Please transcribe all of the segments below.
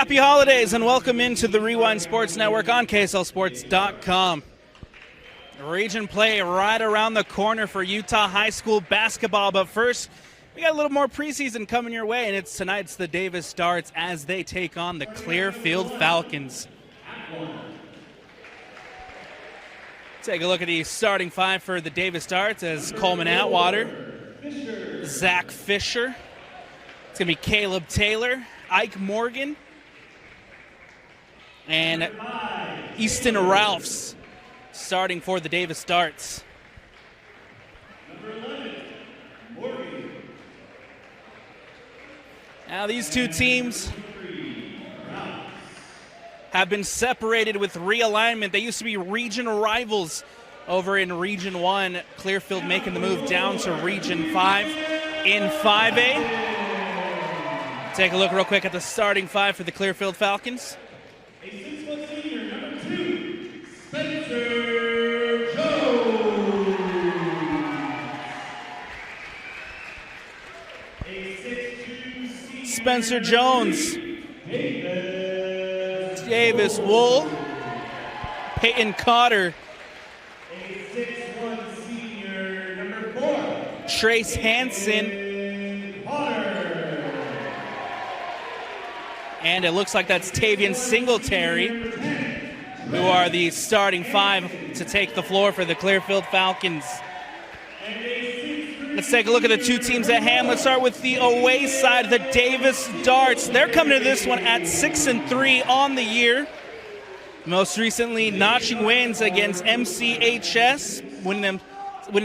Happy holidays and welcome into the Rewind Sports Network on KSLSports.com. Region play right around the corner for Utah High School basketball, but first we got a little more preseason coming your way, and it's tonight's the Davis Darts as they take on the Clearfield Falcons. Take a look at the starting five for the Davis Darts as Coleman Atwater, Zach Fisher, it's going to be Caleb Taylor, Ike Morgan, and Easton Ralphs starting for the Davis Darts. Now these two teams have been separated with realignment. They used to be regional rivals over in Region 1. Clearfield making the move down to Region 5 in 5A. Take a look real quick at the starting five for the Clearfield Falcons. A 6-foot senior, number 2, Spencer Jones. A 6'2" senior, Spencer Jones. Davis Wool. Peyton Cotter. A 6'1" senior, number 4, Trace Hansen. And it looks like that's Tavian Singletary, who are the starting five to take the floor for the Clearfield Falcons. Let's take a look at the two teams at hand. Let's start with the away side, the Davis Darts. They're coming to this one at 6-3 on the year. Most recently, notching wins against MCHS, winning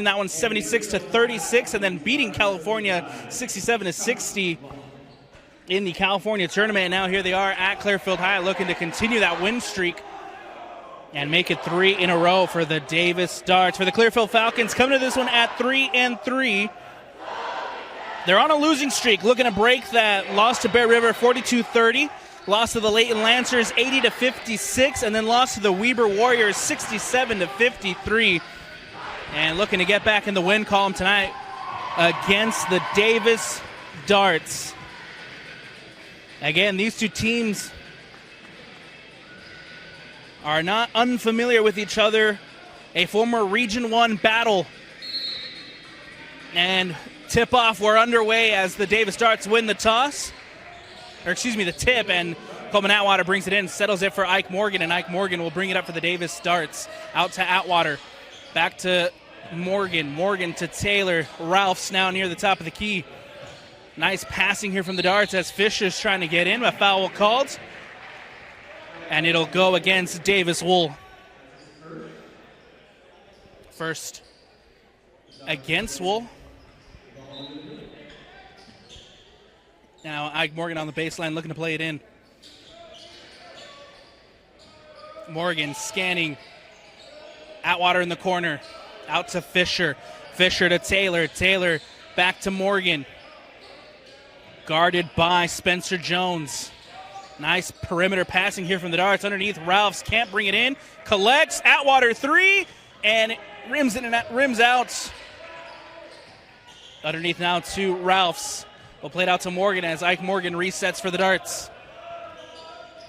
that one 76-36, and then beating California 67-60. In the California tournament, and now here they are at Clearfield High looking to continue that win streak and make it 3 in a row for the Davis Darts. For the Clearfield Falcons, coming to this one at 3-3. They're on a losing streak, looking to break that loss to Bear River 42-30, loss to the Layton Lancers 80-56, and then lost to the Weber Warriors 67-53. And looking to get back in the win column tonight against the Davis Darts. Again, these two teams are not unfamiliar with each other. A former Region 1 battle. And tip-off, we're underway as the Davis Darts win the toss. The tip, and Coleman Atwater brings it in, settles it for Ike Morgan, and Ike Morgan will bring it up for the Davis Darts. Out to Atwater, back to Morgan, Morgan to Taylor. Ralph's now near the top of the key. Nice passing here from the Darts as Fisher's trying to get in. A foul called. And it'll go against Davis Wool. First against Wool. Now Ike Morgan on the baseline looking to play it in. Morgan scanning. Atwater in the corner. Out to Fisher. Fisher to Taylor. Taylor back to Morgan. Guarded by Spencer Jones. Nice perimeter passing here from the Darts. Underneath, Ralphs can't bring it in. Collects, Atwater 3, and it rims out. Underneath now to Ralphs. We'll play it out to Morgan as Ike Morgan resets for the Darts.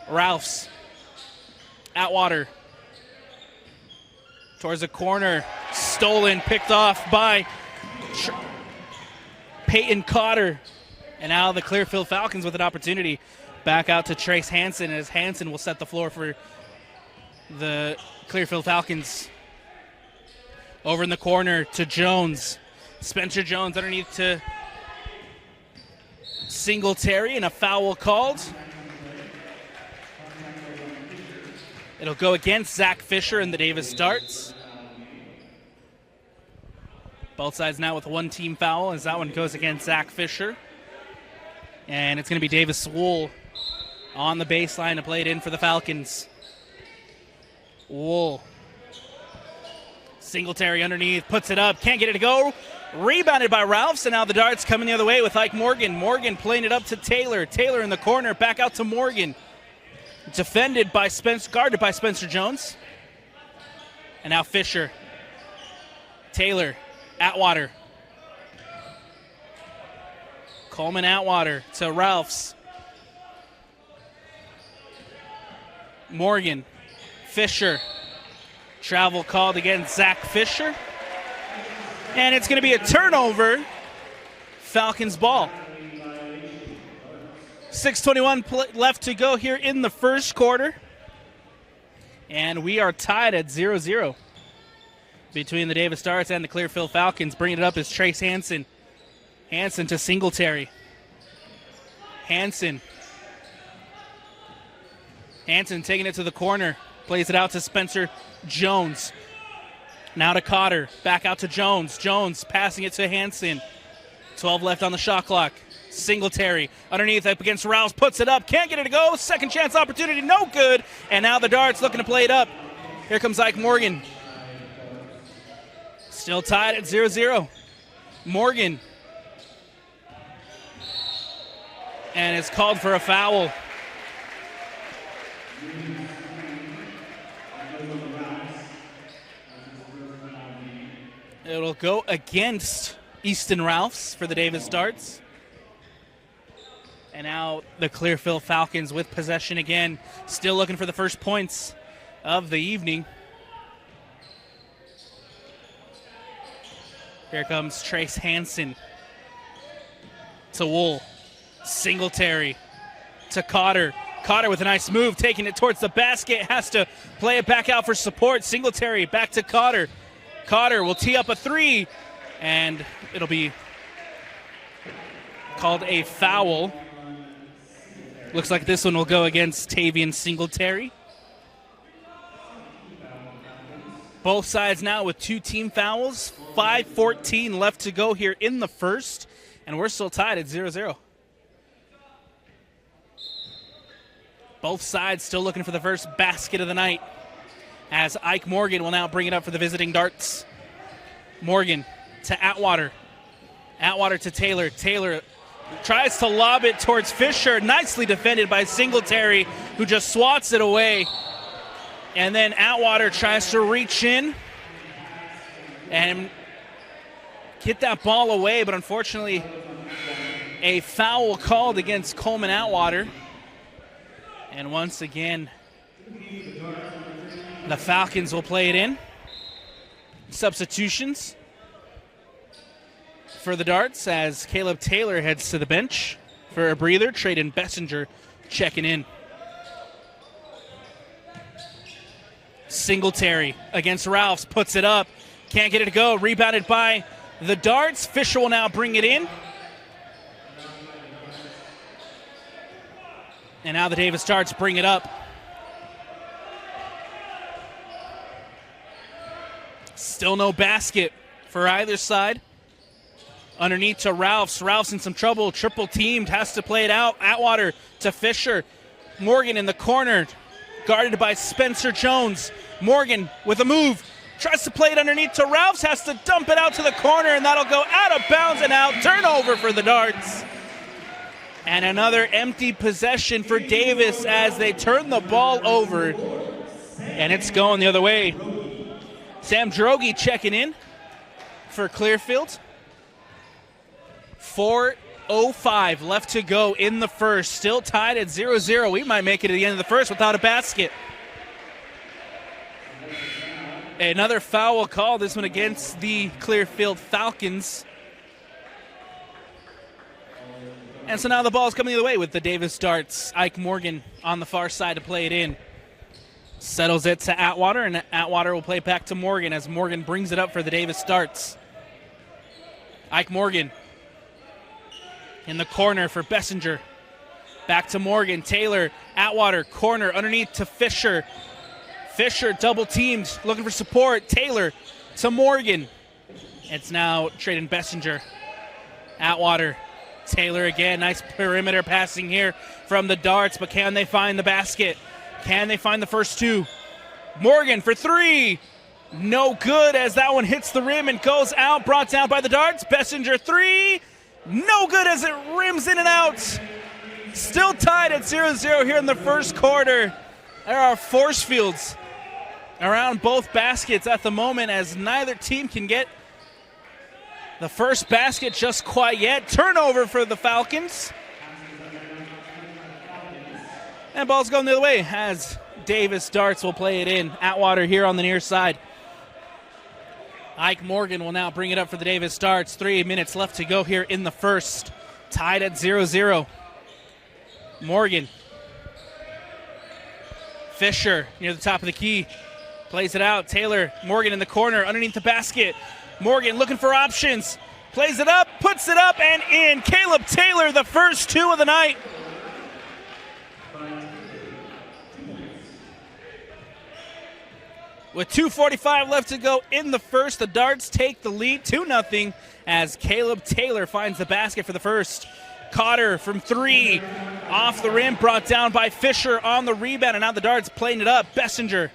Ralphs. Atwater. Towards the corner. Stolen, picked off by Peyton Cotter. And now the Clearfield Falcons with an opportunity. Back out to Trace Hansen as Hansen will set the floor for the Clearfield Falcons. Over in the corner to Jones. Spencer Jones underneath to Singletary, and a foul called. It'll go against Zach Fisher and the Davis Darts. Both sides now with one team foul as that one goes against Zach Fisher. And it's going to be Davis Wool on the baseline to play it in for the Falcons. Wool. Singletary underneath, puts it up, can't get it to go. Rebounded by Ralphs, and now the Darts coming the other way with Ike Morgan. Morgan playing it up to Taylor. Taylor in the corner, back out to Morgan. Defended by guarded by Spencer Jones. And now Fisher. Taylor. Atwater. Coleman Atwater to Ralphs. Morgan, Fisher. Travel called against Zach Fisher. And it's going to be a turnover. Falcons ball. 6:21 left to go here in the first quarter. And we are tied at 0-0 between the Davis Darts and the Clearfield Falcons. Bringing it up is Trace Hansen. Hansen to Singletary. Hansen taking it to the corner. Plays it out to Spencer Jones. Now to Cotter. Back out to Jones. Jones passing it to Hansen. 12 left on the shot clock. Singletary underneath up against Rouse. Puts it up. Can't get it to go. Second chance opportunity. No good. And now the Darts looking to play it up. Here comes Ike Morgan. Still tied at 0-0. Morgan. And it's called for a foul. It'll go against Easton Ralphs for the Davis Darts. And now the Clearfield Falcons with possession again. Still looking for the first points of the evening. Here comes Trace Hansen. To Wool. Singletary. To Cotter. Cotter with a nice move, taking it towards the basket. Has to play it back out for support. Singletary back to Cotter. Cotter will tee up a three. And it'll be called a foul. Looks like this one will go against Tavian Singletary. Both sides now with 2 team fouls. 5:14 left to go here in the first. And we're still tied at 0-0. Both sides still looking for the first basket of the night. As Ike Morgan will now bring it up for the visiting Darts. Morgan to Atwater. Atwater to Taylor. Taylor tries to lob it towards Fisher. Nicely defended by Singletary, who just swats it away. And then Atwater tries to reach in and get that ball away, but unfortunately a foul called against Coleman Atwater. And once again, the Falcons will play it in. Substitutions for the Darts as Caleb Taylor heads to the bench for a breather. Trayden Bessinger checking in. Singletary against Ralphs, puts it up. Can't get it to go. Rebounded by the Darts. Fisher will now bring it in. And now the Davis Darts bring it up. Still no basket for either side. Underneath to Ralphs. Ralphs in some trouble. Triple teamed. Has to play it out. Atwater to Fisher. Morgan in the corner. Guarded by Spencer Jones. Morgan with a move. Tries to play it underneath to Ralphs. Has to dump it out to the corner. And that'll go out of bounds and out. Turnover for the Darts. And another empty possession for Davis as they turn the ball over. And it's going the other way. Sam Drogi checking in for Clearfield. 4:05 left to go in the first. Still tied at 0-0. We might make it to the end of the first without a basket. Another foul call, this one against the Clearfield Falcons. And so now the ball's coming the other way with the Davis Darts. Ike Morgan on the far side to play it in. Settles it to Atwater, and Atwater will play back to Morgan as Morgan brings it up for the Davis Darts. Ike Morgan in the corner for Bessinger. Back to Morgan. Taylor, Atwater, corner, underneath to Fisher. Fisher double teamed, looking for support. Taylor to Morgan. It's now Trayden Bessinger. Atwater. Taylor again. Nice perimeter passing here from the Darts, but can they find the basket? Can they find the first two? Morgan for three. No good as that one hits the rim and goes out. Brought down by the Darts. Bessinger three. No good as it rims in and out. Still tied at 0-0 here in the first quarter. There are force fields around both baskets at the moment as neither team can get the first basket just quite yet. Turnover for the Falcons. And ball's going the other way as Davis Darts will play it in. Atwater here on the near side. Ike Morgan will now bring it up for the Davis Darts. 3 minutes left to go here in the first. Tied at 0-0. Morgan. Fisher near the top of the key. Plays it out. Taylor, Morgan in the corner underneath the basket. Morgan looking for options. Plays it up, puts it up, and in. Caleb Taylor, the first two of the night. With 2:45 left to go in the first, the Darts take the lead 2-0 as Caleb Taylor finds the basket for the first. Cotter from three, off the rim, brought down by Fisher on the rebound, and now the Darts playing it up. Bessinger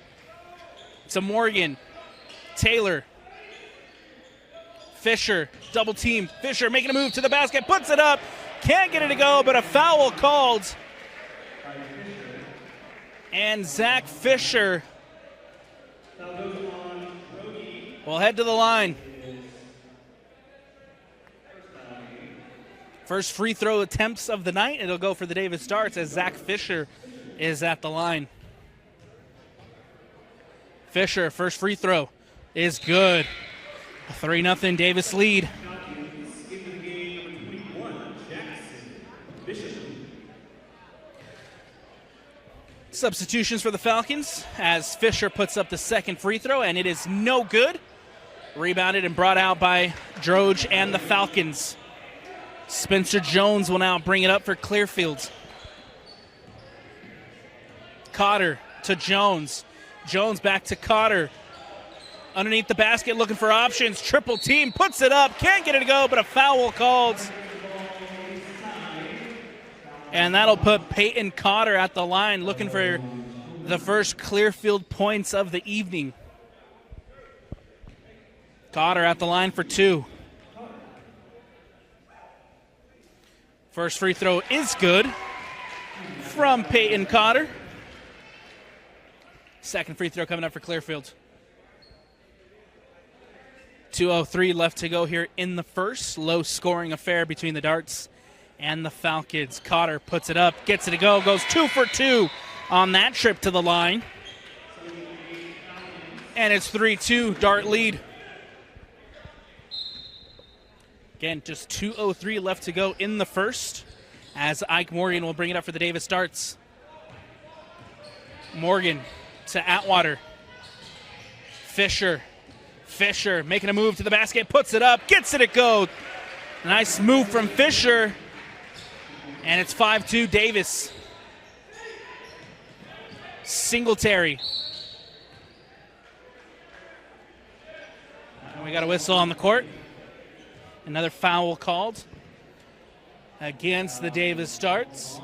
to Morgan. Taylor. Fisher, double team. Fisher making a move to the basket, puts it up. Can't get it to go, but a foul called. And Zach Fisher will head to the line. First free throw attempts of the night. It'll go for the Davis Darts as Zach Fisher is at the line. Fisher, first free throw is good. A 3-0 Davis lead. Substitutions for the Falcons as Fisher puts up the second free throw, and it is no good. Rebounded and brought out by Droge and the Falcons. Spencer Jones will now bring it up for Clearfield. Cotter to Jones. Jones back to Cotter. Underneath the basket looking for options. Triple team, puts it up. Can't get it to go, but a foul called. And that'll put Peyton Cotter at the line looking for the first Clearfield points of the evening. Cotter at the line for two. First free throw is good from Peyton Cotter. Second free throw coming up for Clearfield. 2:03 left to go here in the first. Low scoring affair between the Darts and the Falcons. Cotter puts it up, gets it to go, goes 2 for 2 on that trip to the line. And it's 3-2 Dart lead. Again, just 2:03 left to go in the first as Ike Morgan will bring it up for the Davis Darts. Morgan to Atwater. Fisher making a move to the basket, puts it up, gets it to go. Nice move from Fisher. And it's 5-2 Davis. Singletary. And we got a whistle on the court. Another foul called against the Davis Darts.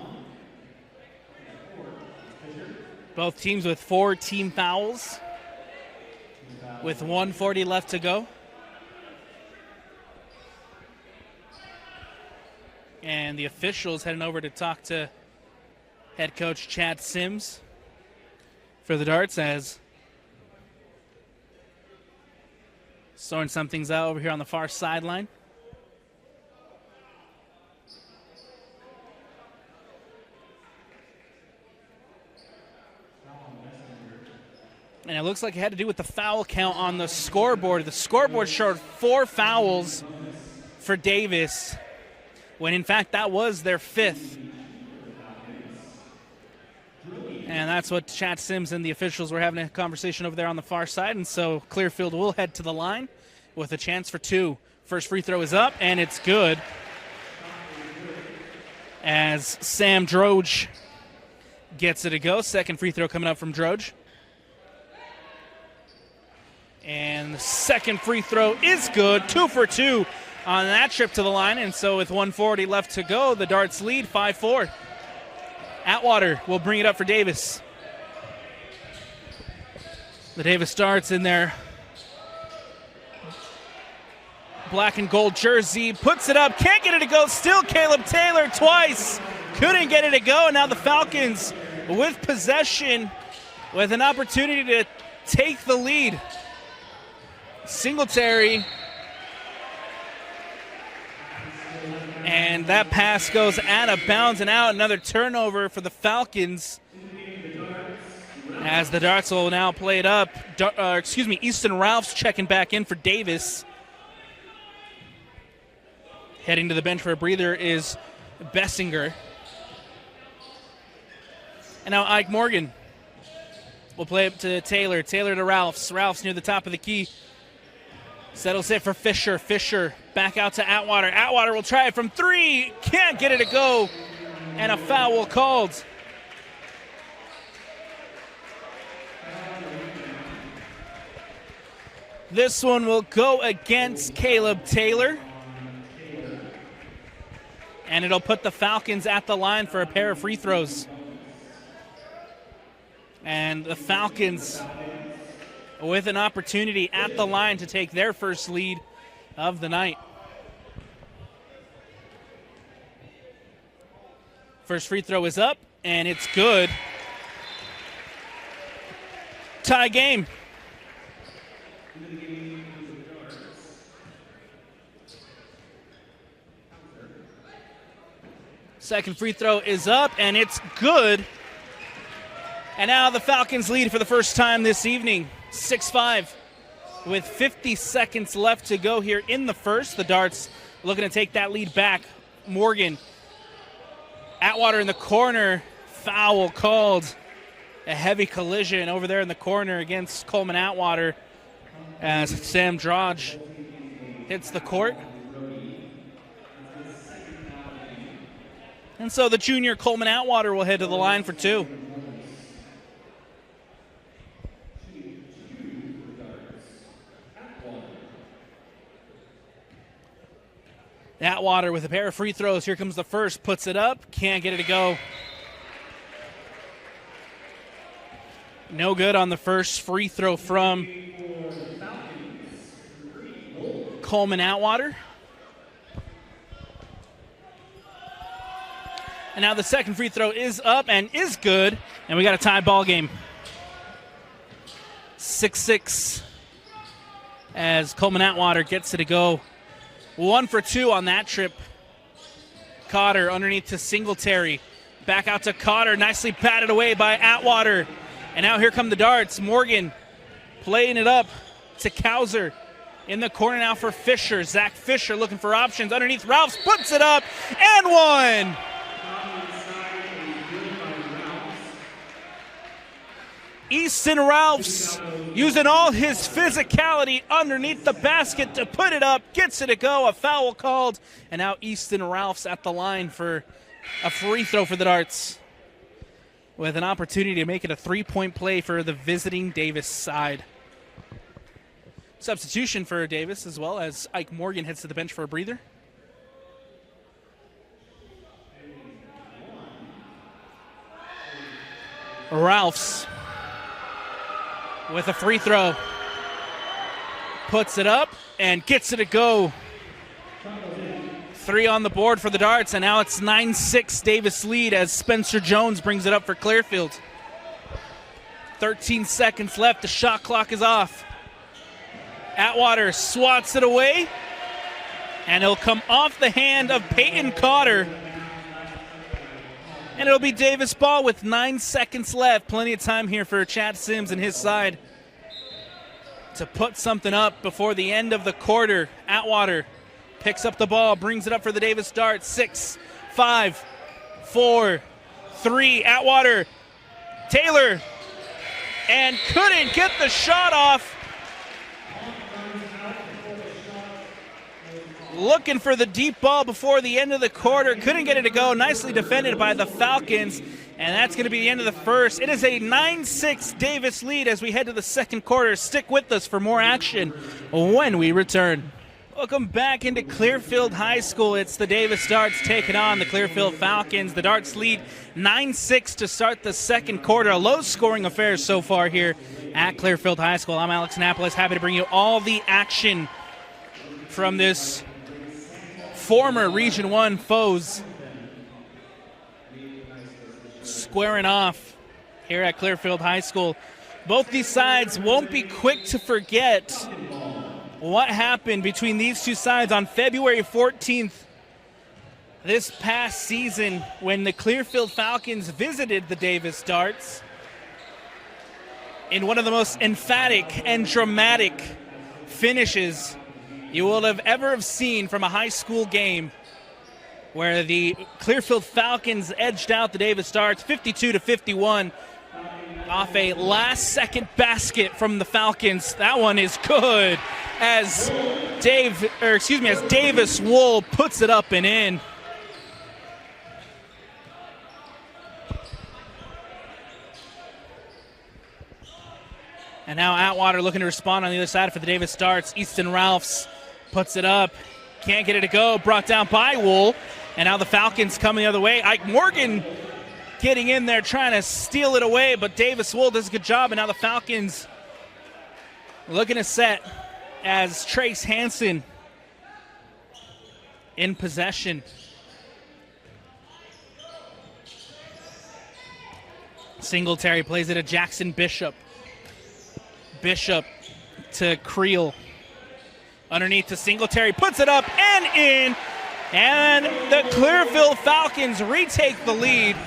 Both teams with 4 team fouls with 1:40 left to go. And the officials heading over to talk to head coach Chad Sims for the Darts as sorting some things out over here on the far sideline. And it looks like it had to do with the foul count on the scoreboard. The scoreboard showed 4 fouls for Davis, when in fact that was their 5th. And that's what Chad Sims and the officials were having a conversation over there on the far side. And so Clearfield will head to the line with a chance for 2. First free throw is up, and it's good. As Sam Droge gets it to go. Second free throw coming up from Droge. And the second free throw is good. 2 for 2 on that trip to the line. And so with 1:40 left to go, the Darts lead 5-4. Atwater will bring it up for Davis. The Davis Darts in their black and gold jersey. Puts it up. Can't get it to go. Still Caleb Taylor twice. Couldn't get it to go. And now the Falcons with possession with an opportunity to take the lead. Singletary. And that pass goes out of bounds and out. Another turnover for the Falcons. As the darts will now play it up. Easton Ralph's checking back in for Davis. Heading to the bench for a breather is Bessinger. And now Ike Morgan will play it to Taylor. Taylor to Ralphs. Ralphs near the top of the key. Settles it for Fisher. Fisher back out to Atwater. Atwater will try it from 3. Can't get it to go. And a foul called. This one will go against Caleb Taylor. And it'll put the Falcons at the line for a pair of free throws. And the Falcons with an opportunity at the line to take their first lead of the night. First free throw is up, and it's good. Tie game. Second free throw is up, and it's good. And now the Falcons lead for the first time this evening, 6-5. With 50 seconds left to go here in the first. The Darts looking to take that lead back. Morgan, Atwater in the corner, foul called. A heavy collision over there in the corner against Coleman Atwater as Sam Drodge hits the court. And so the junior Coleman Atwater will head to the line for 2. Atwater with a pair of free throws. Here comes the first. Puts it up. Can't get it to go. No good on the first free throw from Coleman Atwater. And now the second free throw is up and is good. And we got a tie ball game. 6-6 as Coleman Atwater gets it to go. 1 for 2 on that trip. Cotter underneath to Singletary. Back out to Cotter. Nicely batted away by Atwater. And now here come the Darts. Morgan playing it up to Kauser. In the corner now for Fisher. Zach Fisher looking for options. Underneath Ralphs puts it up and 1. Easton Ralphs using all his physicality underneath the basket to put it up, gets it to go, a foul called, and now Easton Ralphs at the line for a free throw for the Darts with an opportunity to make it a 3-point play for the visiting Davis side. Substitution for Davis as well as Ike Morgan heads to the bench for a breather. Ralphs with a free throw. Puts it up and gets it to go. 3 on the board for the Darts, and now it's 9-6 Davis lead as Spencer Jones brings it up for Clearfield. 13 seconds left. The shot clock is off. Atwater swats it away, and it'll come off the hand of Peyton Cotter. And it'll be Davis ball with 9 seconds left. Plenty of time here for Chad Sims and his side to put something up before the end of the quarter. Atwater picks up the ball, brings it up for the Davis Darts. 6, 5, 4, 3. Atwater, Taylor, and couldn't get the shot off. Looking for the deep ball before the end of the quarter. Couldn't get it to go. Nicely defended by the Falcons. And that's going to be the end of the first. It is a 9-6 Davis lead as we head to the second quarter. Stick with us for more action when we return. Welcome back into Clearfield High School. It's the Davis Darts taking on the Clearfield Falcons. The Darts lead 9-6 to start the second quarter. A low-scoring affair so far here at Clearfield High School. I'm Alex Annapolis, happy to bring you all the action from this former Region 1 foes squaring off here at Clearfield High School. Both these sides won't be quick to forget what happened between these two sides on February 14th this past season when the Clearfield Falcons visited the Davis Darts. in one of the most emphatic and dramatic finishes you will have ever seen from a high school game, where the Clearfield Falcons edged out the Davis Darts 52-51 off a last-second basket from the Falcons. That one is good as Davis Wool puts it up and in. And now Atwater looking to respond on the other side for the Davis Darts. Easton Ralphs puts it up. Can't get it to go. Brought down by Wool. And now the Falcons coming the other way. Ike Morgan getting in there trying to steal it away, but Davis Wool does a good job. And now the Falcons looking to set as Trace Hansen in possession. Singletary plays it to Jackson Bishop. Bishop to Creel. Underneath to Singletary, puts it up and in. And the Clearfield Falcons retake the lead.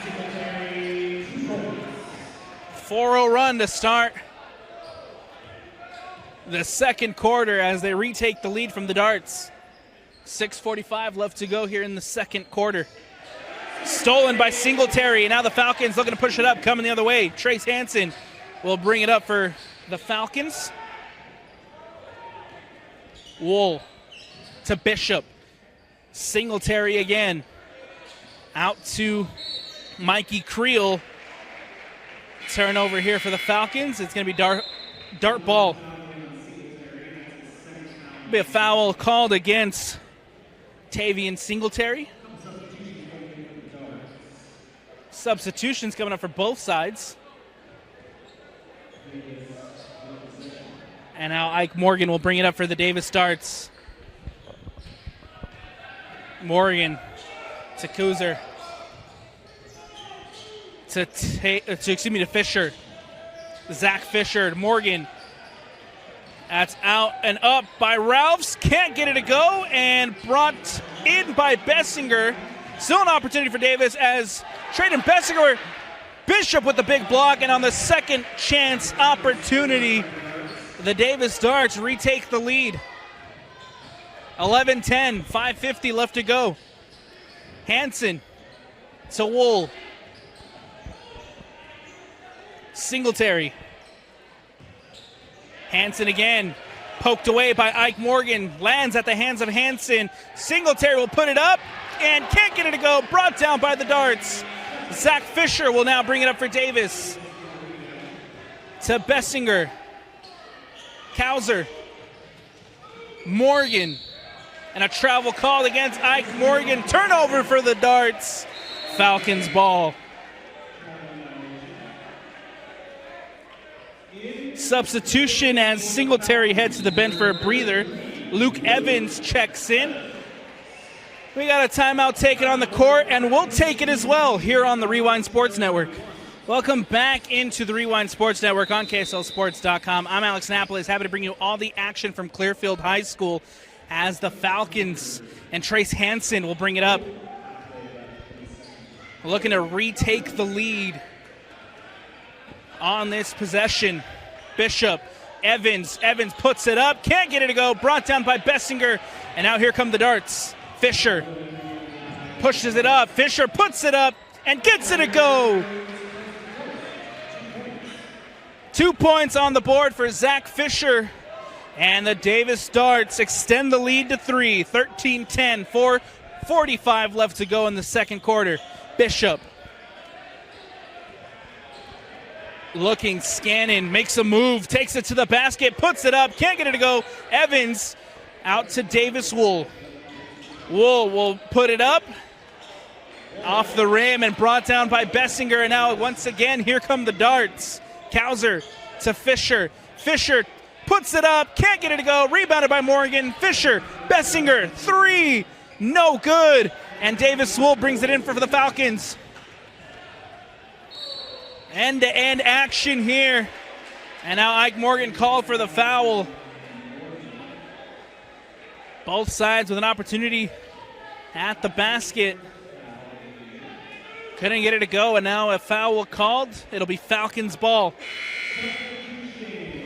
4-0 run to start the second quarter as they retake the lead from the Darts. 6:45 left to go here in the second quarter. Stolen by Singletary, and now the Falcons looking to push it up, coming the other way. Trace Hansen will bring it up for the Falcons. Wool to Bishop. Singletary again. Out to Mikey Creel. Turnover here for the Falcons. It's going to be dart ball. Be a foul called against Tavian Singletary. Substitutions coming up for both sides. And now Ike Morgan will bring it up for the Davis Darts. Morgan to Kuzer. To Fisher. Zach Fisher to Morgan. That's out and up by Ralphs. Can't get it to go, and brought in by Bessinger. Still an opportunity for Davis as Trayden Bessinger. Bishop with the big block, and on the second chance opportunity, the Davis Darts retake the lead. 11-10, 5:50 left to go. Hansen to Wool. Singletary. Hansen again, poked away by Ike Morgan, lands at the hands of Hansen. Singletary will put it up and can't get it to go, brought down by the Darts. Zach Fisher will now bring it up for Davis. To Bessinger. Kauser. Morgan. And a travel call against Ike Morgan. Turnover for the Darts. Falcons ball. Substitution as Singletary heads to the bench for a breather. Luke Evans checks in. We got a timeout taken on the court, and we'll take it as well here on the Rewind Sports Network. Welcome back into the Rewind Sports Network on KSLSports.com. I'm Alex Napoles, happy to bring you all the action from Clearfield High School as the Falcons and Trace Hansen will bring it up. Looking to retake the lead on this possession. Bishop, Evans puts it up, can't get it to go, brought down by Bessinger, and now here come the Darts. Fisher pushes it up, Fisher puts it up and gets it to go. 2 points on the board for Zach Fisher, and the Davis Darts extend the lead to 3, 13-10, 4:45 left to go in the second quarter. Bishop looking, scanning, makes a move, takes it to the basket, puts it up, can't get it to go. Evans out to Davis Wool. Wool will put it up off the rim and brought down by Bessinger. And now once again, here come the Darts. Kauser to Fisher. Fisher puts it up, can't get it to go. Rebounded by Morgan. Fisher, Bessinger, three, no good. And Davis Wool brings it in for the Falcons. End-to-end action here. And now Ike Morgan called for the foul. Both sides with an opportunity at the basket. Couldn't get it to go, and now a foul called. It'll be Falcons ball.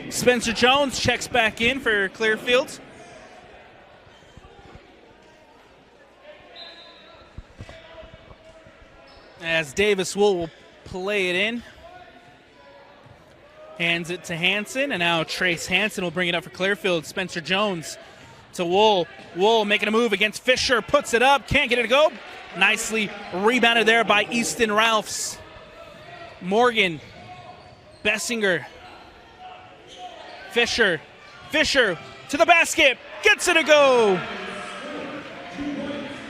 Spencer Jones checks back in for Clearfield. As Davis Wool will play it in. Hands it to Hansen, and now Trace Hansen will bring it up for Clearfield. Spencer Jones to Wool. Wool making a move against Fisher, puts it up, can't get it to go. Nicely rebounded there by Easton Ralphs. Morgan, Bessinger, Fisher to the basket, gets it to go.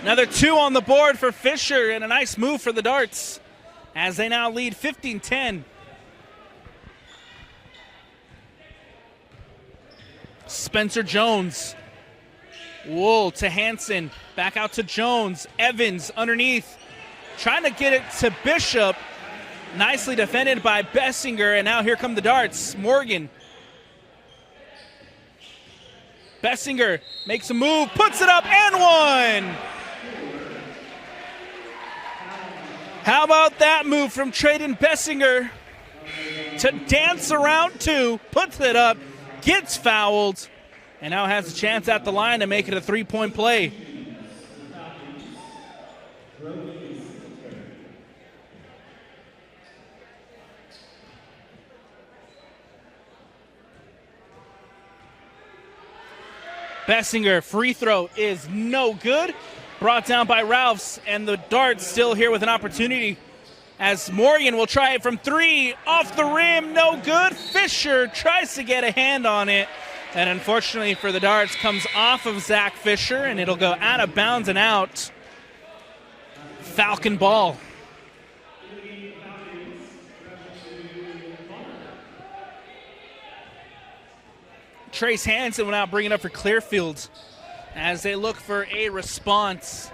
Another 2 on the board for Fisher, and a nice move for the Darts as they now lead 15-10. Spencer Jones. Wool to Hansen. Back out to Jones. Evans underneath. Trying to get it to Bishop. Nicely defended by Bessinger, and now here come the Darts. Morgan. Bessinger makes a move, puts it up, and one! How about that move from Traden Bessinger to dance around 2, puts it up, gets fouled, and now has a chance at the line to make it a 3-point play. Bessinger, free throw is no good. Brought down by Ralphs, and the Darts still here with an opportunity as Morgan will try it from 3, off the rim, no good. Fisher tries to get a hand on it, and unfortunately for the Darts, comes off of Zach Fisher, and it'll go out of bounds and out. Falcon ball. Trace Hansen will now bring it up for Clearfield as they look for a response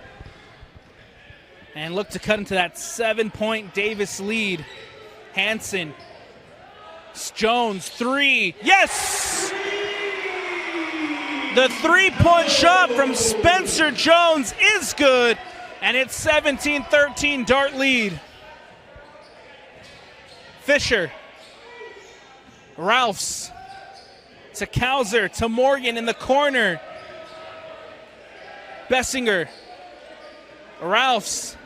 and look to cut into that 7-point Davis lead. Hansen, Jones, 3, yes! The 3-point shot from Spencer Jones is good, and it's 17-13 Dart lead. Fisher, Ralphs, to Kauser, to Morgan in the corner. Bessinger, Ralphs,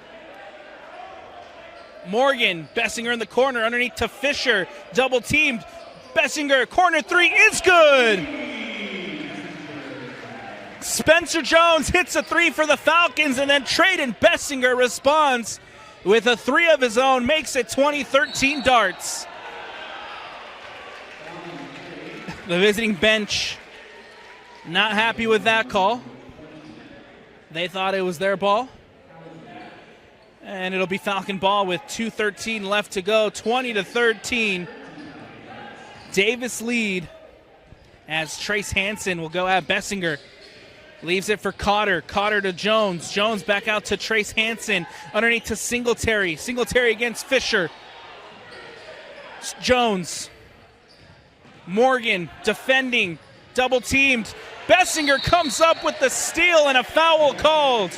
Morgan, Bessinger in the corner, underneath to Fisher, double teamed. Bessinger, corner 3 is good. Spencer Jones hits a 3 for the Falcons, and then Traden Bessinger responds with a 3 of his own, makes it 20-13 Darts. The visiting bench not happy with that call. They thought it was their ball. And it'll be Falcon ball with 2:13 left to go. 20-13. Davis lead as Trace Hansen will go at Bessinger. Leaves it for Cotter. Cotter to Jones. Jones back out to Trace Hansen. Underneath to Singletary. Singletary against Fisher. Jones. Morgan defending, double teamed. Bessinger comes up with the steal and a foul called.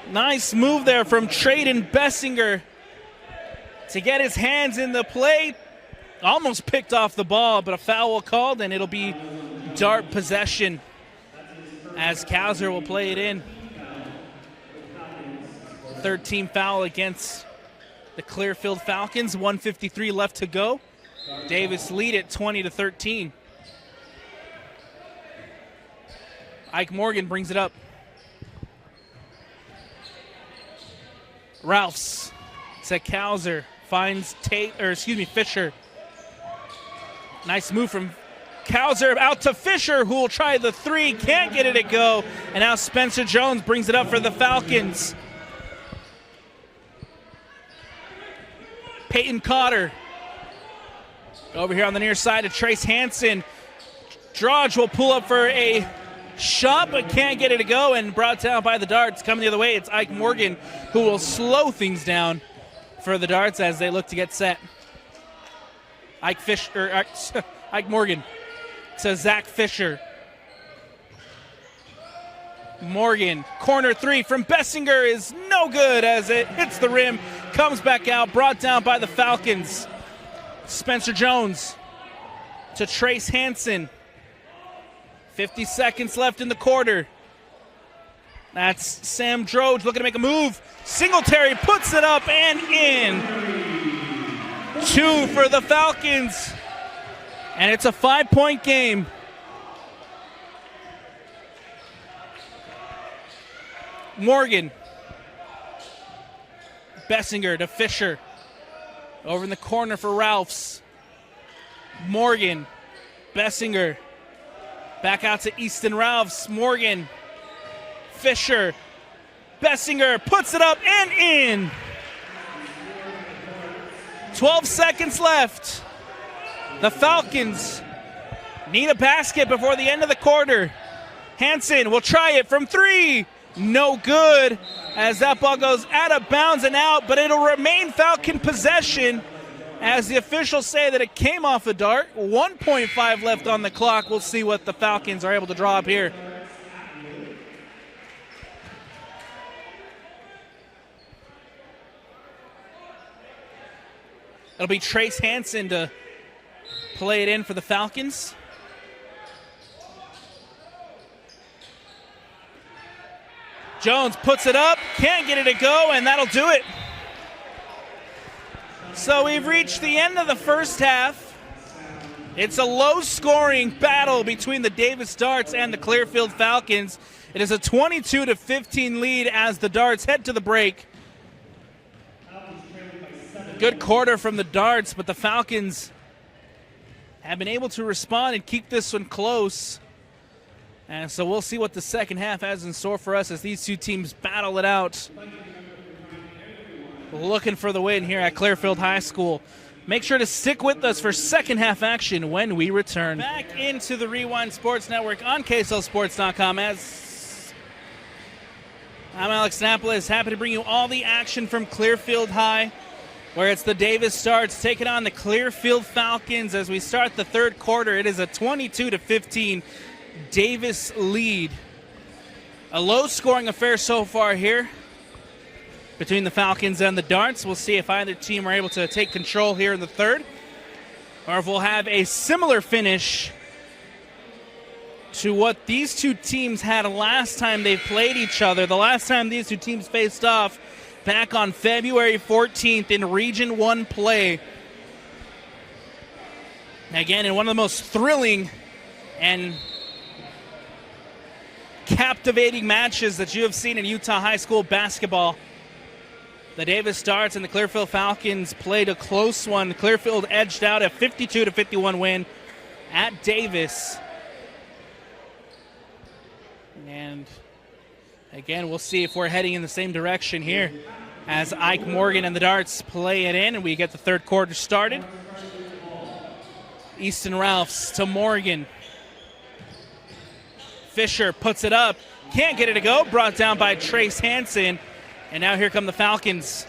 Nice move there from Traden Bessinger to get his hands in the play. Almost picked off the ball, but a foul called, and it'll be Dart possession as Kauser will play it in. 13 foul against the Clearfield Falcons, 1:53 left to go. Davis lead it 20-13. Ike Morgan brings it up. Ralphs to Kauser, finds Fisher. Nice move from Kauser out to Fisher, who will try the 3, can't get it to go. And now Spencer Jones brings it up for the Falcons. Peyton Cotter over here on the near side to Trace Hansen. Drodge will pull up for a shot, but can't get it to go, and brought down by the Darts. Coming the other way, it's Ike Morgan, who will slow things down for the Darts as they look to get set. Ike Morgan to Zach Fisher. Morgan, corner 3 from Bessinger is no good as it hits the rim, comes back out, brought down by the Falcons. Spencer Jones to Trace Hansen. 50 seconds left in the quarter. That's Sam Droge looking to make a move. Singletary puts it up and in. 2 for the Falcons. And it's a 5-point game. Morgan. Bessinger to Fisher. Over in the corner for Ralphs. Morgan. Bessinger. Back out to Easton Ralphs. Morgan. Fisher. Bessinger puts it up and in. 12 seconds left. The Falcons need a basket before the end of the quarter. Hansen will try it from 3. No good, as that ball goes out of bounds and out, but it'll remain Falcon possession as the officials say that it came off a dart. 1.5 left on the clock. We'll see what the Falcons are able to draw up here. It'll be Trace Hansen to play it in for the Falcons. Jones puts it up, can't get it to go, and that'll do it. So we've reached the end of the first half. It's a low-scoring battle between the Davis Darts and the Clearfield Falcons. It is a 22-15 lead as the Darts head to the break. Good quarter from the Darts, but the Falcons have been able to respond and keep this one close. And so we'll see what the second half has in store for us as these two teams battle it out. Looking for the win here at Clearfield High School. Make sure to stick with us for second half action when we return. Back into the Rewind Sports Network on KSLSports.com as I'm Alex Napoles, happy to bring you all the action from Clearfield High, where it's the Davis Darts taking on the Clearfield Falcons as we start the third quarter. It is a 22-15 Davis lead. A low-scoring affair so far here between the Falcons and the Darts. We'll see if either team are able to take control here in the third, or if we'll have a similar finish to what these two teams had last time they played each other. The last time these two teams faced off back on February 14th in Region 1 play. Again, in one of the most thrilling and captivating matches that you have seen in Utah high school basketball. The Davis Darts and the Clearfield Falcons played a close one. Clearfield edged out a 52-51 win at Davis. And again, we'll see if we're heading in the same direction here as Ike Morgan and the Darts play it in and we get the third quarter started. Easton Ralphs to Morgan. Fisher puts it up, can't get it to go, brought down by Trace Hansen. And now here come the Falcons.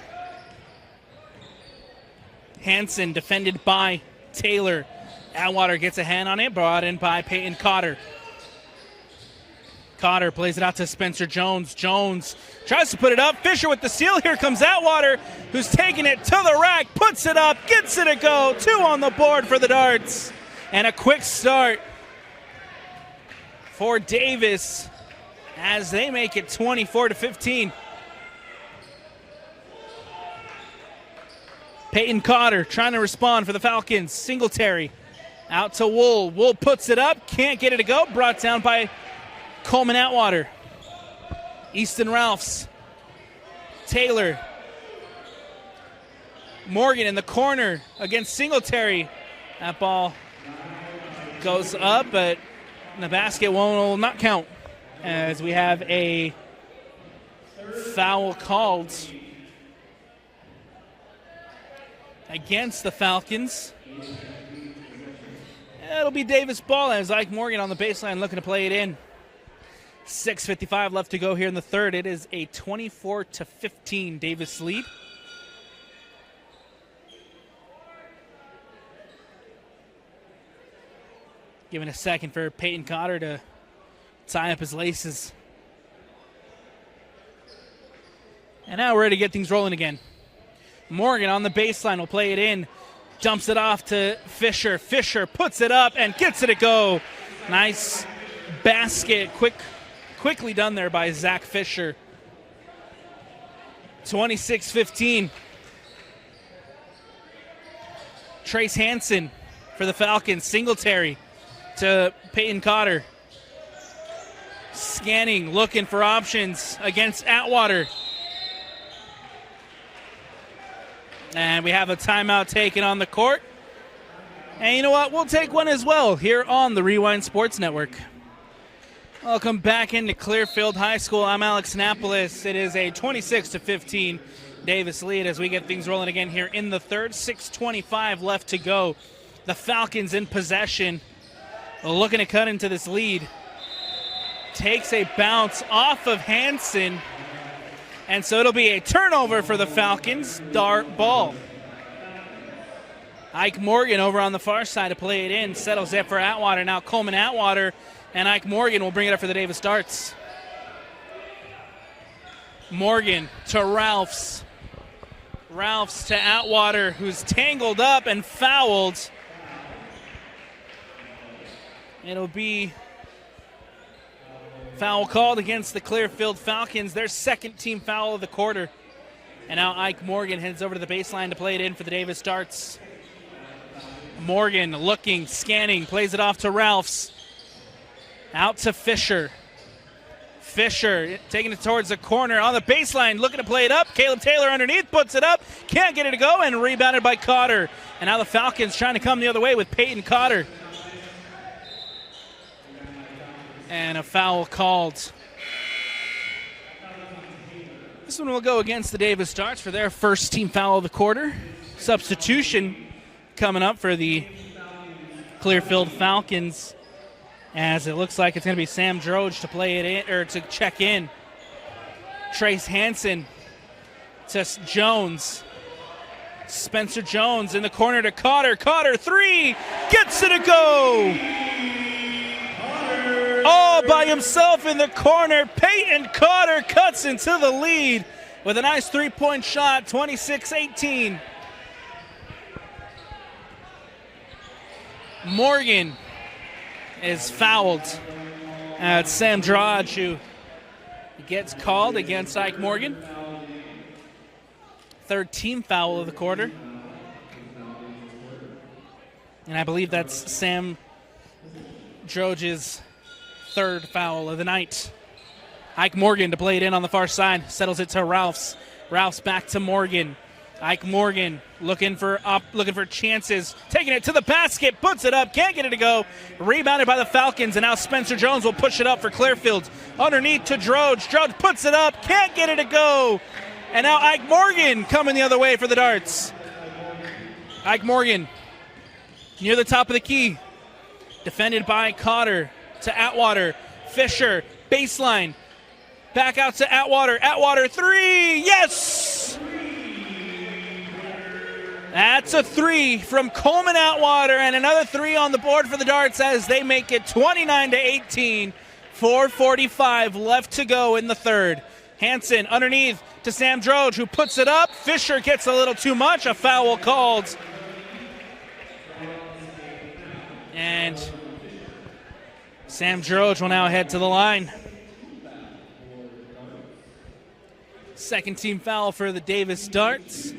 Hansen defended by Taylor. Atwater gets a hand on it, brought in by Peyton Cotter. Cotter plays it out to Spencer Jones. Jones tries to put it up. Fisher with the steal. Here comes Atwater, who's taking it to the rack, puts it up, gets it to go. 2 on the board for the Darts. And a quick start for Davis as they make it 24-15. Peyton Cotter trying to respond for the Falcons. Singletary out to Wool. Wool puts it up, can't get it to go. Brought down by Coleman Atwater. Easton Ralphs. Taylor. Morgan in the corner against Singletary. That ball goes up, but the basket will not count as we have a foul called against the Falcons. It'll be Davis ball as Ike Morgan on the baseline looking to play it in. 6:55 left to go here in the third. It is a 24-15 Davis lead. Giving a second for Peyton Cotter to tie up his laces. And now we're ready to get things rolling again. Morgan on the baseline will play it in. Dumps it off to Fisher. Fisher puts it up and gets it to go. Nice basket. Quickly done there by Zach Fisher. 26-15. Trace Hansen for the Falcons. Singletary to Peyton Cotter. Scanning, looking for options against Atwater. And we have a timeout taken on the court. And you know what? We'll take one as well here on the Rewind Sports Network. Welcome back into Clearfield High School. I'm Alex Annapolis. It is a 26-15 Davis lead as we get things rolling again here in the third. 6:25 left to go. The Falcons in possession, looking to cut into this lead. Takes a bounce off of Hansen, and so it'll be a turnover for the Falcons. Dart ball. Ike Morgan over on the far side to play it in. Settles it for Atwater. Now Coleman Atwater and Ike Morgan will bring it up for the Davis Darts. Morgan to Ralphs. Ralphs to Atwater, who's tangled up and fouled. It'll be foul called against the Clearfield Falcons, their second team foul of the quarter. And now Ike Morgan heads over to the baseline to play it in for the Davis Darts. Morgan looking, scanning, plays it off to Ralphs. Out to Fisher. Fisher taking it towards the corner on the baseline, looking to play it up. Caleb Taylor underneath, puts it up, can't get it to go, and rebounded by Cotter. And now the Falcons trying to come the other way with Peyton Cotter. And a foul called. This one will go against the Davis Darts for their first team foul of the quarter. Substitution coming up for the Clearfield Falcons, as it looks like it's going to be Sam Droge to play it in, or to check in. Trace Hansen to Jones. Spencer Jones in the corner to Cotter. Cotter, three, gets it to go. All by himself in the corner. Peyton Cotter cuts into the lead with a nice three-point shot, 26-18. Morgan is fouled. It's Sam Droge who gets called against Ike Morgan. Third team foul of the quarter. And I believe that's Sam Droge's third foul of the night. Ike Morgan to play it in on the far side. Settles it to Ralphs. Ralphs back to Morgan. Ike Morgan looking for chances, taking it to the basket, puts it up, can't get it to go. Rebounded by the Falcons, and now Spencer Jones will push it up for Clearfield. Underneath to Droge. Droge puts it up, can't get it to go. And now Ike Morgan coming the other way for the Darts. Ike Morgan near the top of the key. Defended by Cotter to Atwater. Fisher, baseline. Back out to Atwater. Atwater, three, yes! That's a three from Coleman Atwater, and another three on the board for the Darts as they make it 29-18. 4:45 left to go in the third. Hansen underneath to Sam Droge, who puts it up. Fisher gets a little too much. A foul called. And Sam Droge will now head to the line. Second team foul for the Davis Darts.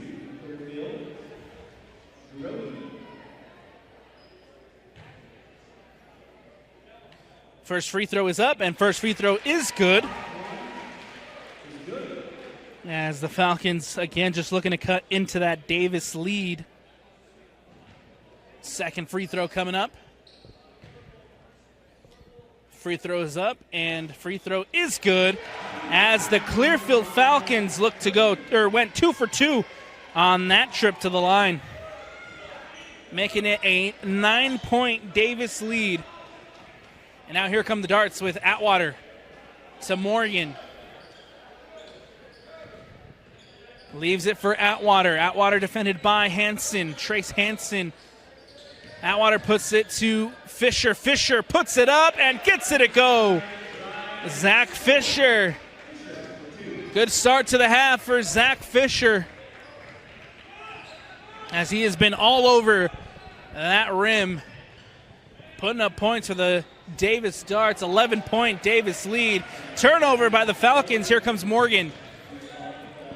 First free throw is up, and first free throw is good. As the Falcons, again, just looking to cut into that Davis lead. Second free throw coming up. Free throw is up, and free throw is good. As the Clearfield Falcons look to go, or went 2 for 2 on that trip to the line. Making it a 9-point Davis lead. And now here come the Darts with Atwater to Morgan. Leaves it for Atwater. Atwater defended by Hansen. Trace Hansen. Atwater puts it to Fisher. Fisher puts it up and gets it to go. Zach Fisher. Good start to the half for Zach Fisher. as he has been all over that rim, putting up points for the Davis Darts. 11-point Davis lead. Turnover by the Falcons. Here comes Morgan.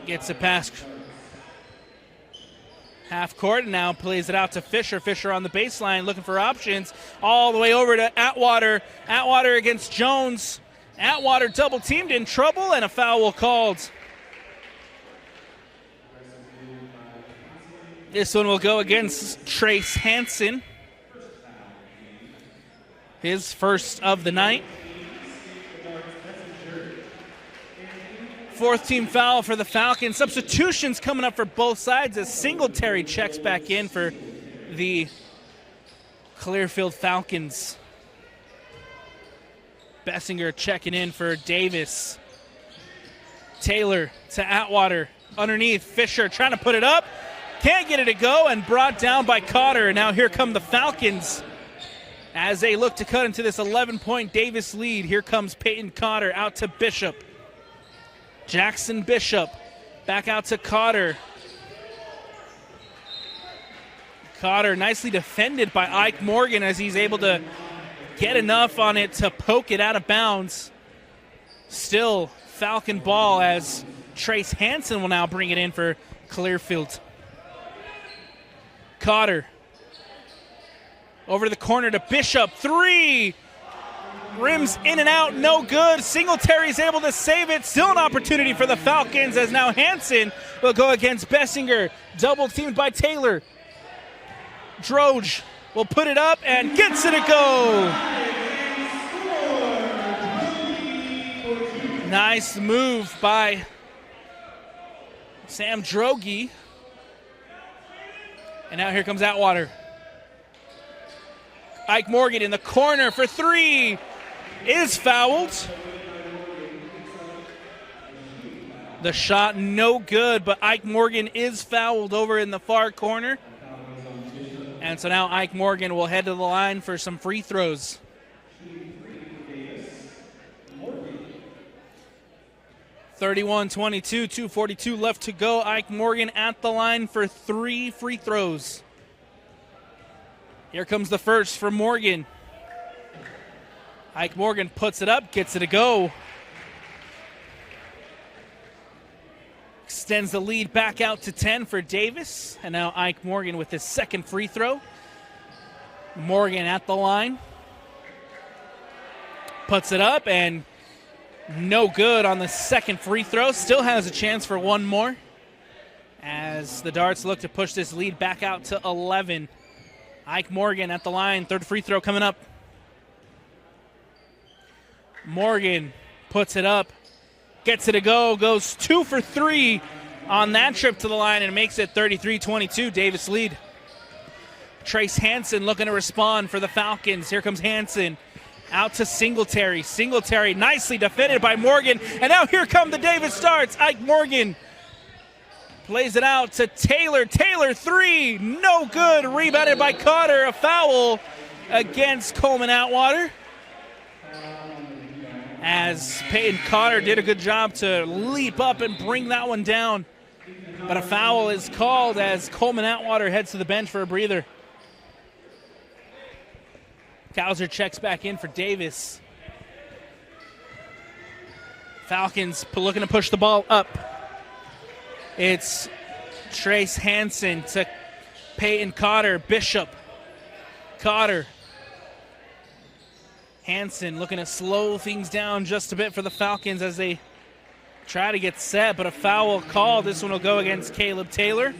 Gets it past half court and now plays it out to Fisher. Fisher on the baseline looking for options. All the way over to Atwater. Atwater against Jones. Atwater double teamed, in trouble, and a foul called. This one will go against Trace Hansen. His first of the night. Fourth team foul for the Falcons. Substitutions coming up for both sides as Singletary checks back in for the Clearfield Falcons. Bessinger checking in for Davis. Taylor to Atwater. Underneath, Fisher trying to put it up. Can't get it to go, and brought down by Cotter. Now here come the Falcons as they look to cut into this 11-point Davis lead. Here comes Peyton Cotter out to Bishop. Jackson Bishop back out to Cotter. Cotter nicely defended by Ike Morgan as he's able to get enough on it to poke it out of bounds. Still Falcon ball as Trace Hansen will now bring it in for Clearfield. Cotter over to the corner to Bishop. Three. Rims in and out, no good. Singletary's able to save it. Still an opportunity for the Falcons as now Hansen will go against Bessinger. Double teamed by Taylor. Droge will put it up and gets it to go. Nice move by Sam Droge. And now here comes Atwater. Ike Morgan in the corner for three. Is fouled. The shot no good, but Ike Morgan is fouled over in the far corner. And so now Ike Morgan will head to the line for some free throws. (31-22), 2:42 left to go. Ike Morgan at the line for 3 free throws. Here comes the first for Morgan. Ike Morgan puts it up, gets it to go. Extends the lead back out to 10 for Davis. And now Ike Morgan with his second free throw. Morgan at the line. Puts it up and no good on the second free throw. Still has a chance for one more as the Darts look to push this lead back out to 11. Ike Morgan at the line, third free throw coming up. Morgan puts it up, gets it to go, goes 2 for 3 on that trip to the line and makes it 33-22, Davis lead. Trace Hansen looking to respond for the Falcons. Here comes Hansen out to Singletary. Singletary nicely defended by Morgan, and now here come the Davis Darts. Ike Morgan plays it out to Taylor. Taylor, three, no good. Rebounded by Cotter. A foul against Coleman Atwater. As Peyton Cotter did a good job to leap up and bring that one down. But a foul is called as Coleman Atwater heads to the bench for a breather. Cowser checks back in for Davis. Falcons looking to push the ball up. It's Trace Hansen to Peyton Cotter. Bishop. Cotter. Hansen looking to slow things down just a bit for the Falcons as they try to get set, but a foul call. This one will go against Caleb Taylor.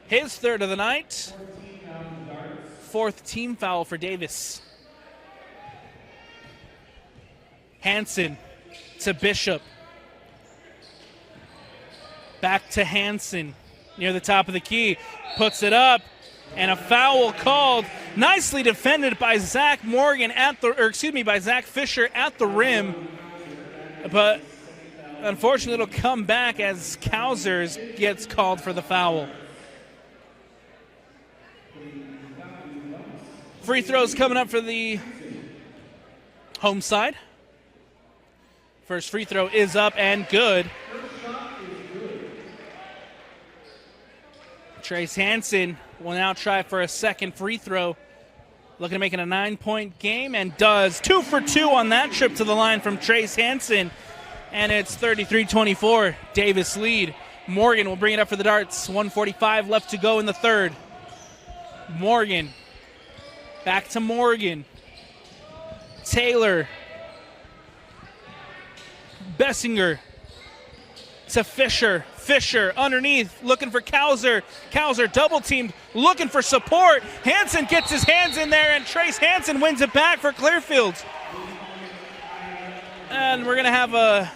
His third of the night. Fourth team foul for Davis. Hansen to Bishop. Back to Hansen near the top of the key. Puts it up. And a foul called. Nicely defended by Zach Morgan by Zach Fisher at the rim. But unfortunately, it'll come back as Cowsers gets called for the foul. Free throws coming up for the home side. First free throw is up and good. Trace Hansen will now try for a second free throw. Looking to make it a 9-point game, and does. 2 for 2 on that trip to the line from Trace Hansen. And it's 33-24, Davis lead. Morgan will bring it up for the Darts. 1:45 left to go in the third. Morgan. Back to Morgan. Taylor. Bessinger. To Fisher. Fisher underneath, looking for Kauser. Kauser double teamed, looking for support. Hansen gets his hands in there, and Trace Hansen wins it back for Clearfield. And we're going to have a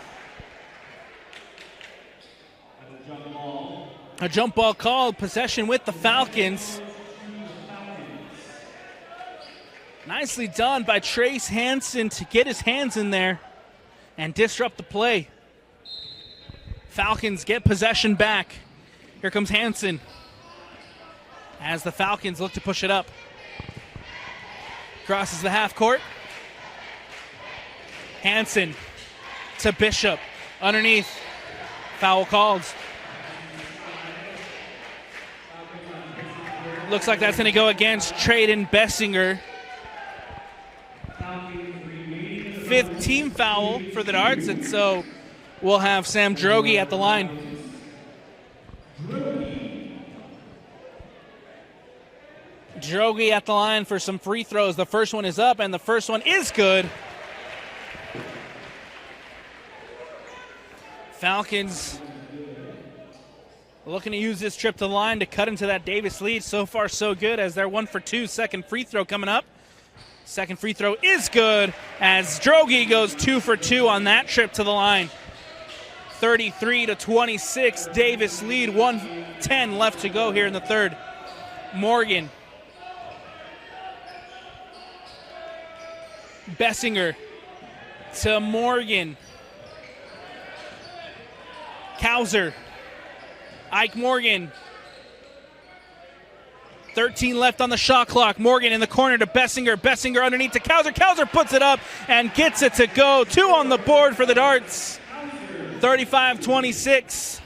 jump ball called. Possession with the Falcons. Nicely done by Trace Hansen to get his hands in there and disrupt the play. Falcons get possession back. Here comes Hansen as the Falcons look to push it up. Crosses the half court. Hansen to Bishop. Underneath. Foul called. Looks like that's going to go against Traden Bessinger. 5th team foul for the Darts, and so we'll have Sam Droege at the line. Droege at the line for some free throws. The first one is up, and the first one is good. Falcons looking to use this trip to the line to cut into that Davis lead. So far, so good, as they're 1 for 2. Second free throw coming up. Second free throw is good, as Droege goes 2 for 2 on that trip to the line. 33-26, Davis lead. 1:10 left to go here in the third. Morgan. Bessinger to Morgan. Kauser. Ike Morgan. 13 left on the shot clock. Morgan in the corner to Bessinger. Bessinger underneath to Kauser. Kauser puts it up and gets it to go. 2 on the board for the Darts. 35-26.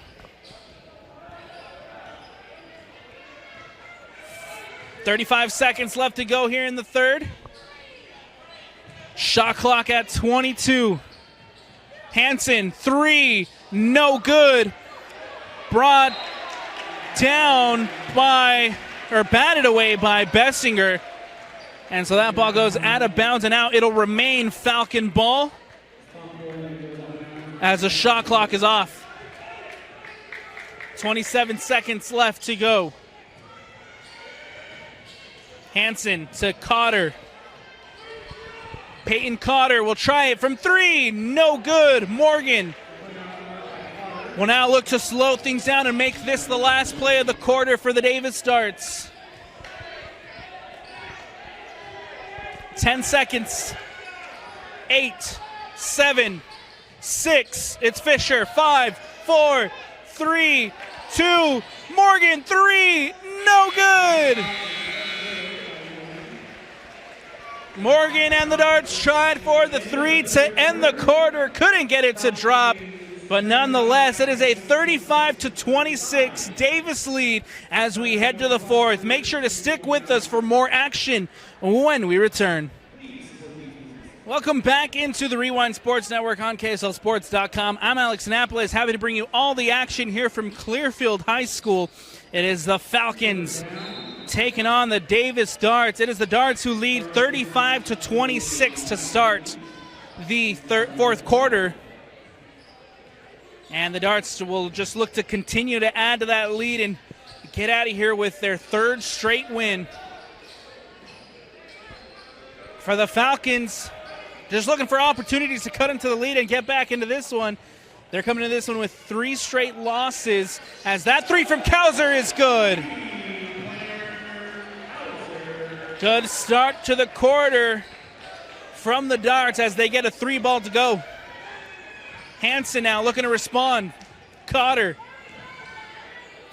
.35 seconds left to go here in the third. Shot clock at 22. Hansen, 3, no good. Brought down by, or batted away by Bessinger. And so that ball goes out of bounds, and now it'll remain Falcon ball as the shot clock is off. 27 seconds left to go. Hansen to Cotter. Peyton Cotter will try it from 3. No good. Morgan will now look to slow things down and make this the last play of the quarter for the Davis Darts. 10 seconds. 8, 7, 6. It's Fisher. 5, 4, 3, 2. Morgan, 3. No good. Morgan and the Darts tried for the 3 to end the quarter. Couldn't get it to drop. But nonetheless, it is a 35-26 Davis lead as we head to the fourth. Make sure to stick with us for more action when we return. Welcome back into the Rewind Sports Network on KSLSports.com. I'm Alex Annapolis, happy to bring you all the action here from Clearfield High School. It is the Falcons taking on the Davis Darts. It is the Darts who lead 35-26 to start the fourth quarter. And the Darts will just look to continue to add to that lead and get out of here with their 3rd straight win. For the Falcons, just looking for opportunities to cut into the lead and get back into this one. They're coming to this one with 3 straight losses, as that 3 from Kauser is good. Good start to the quarter from the Darts as they get a 3 ball to go. Hansen now looking to respond. Cotter.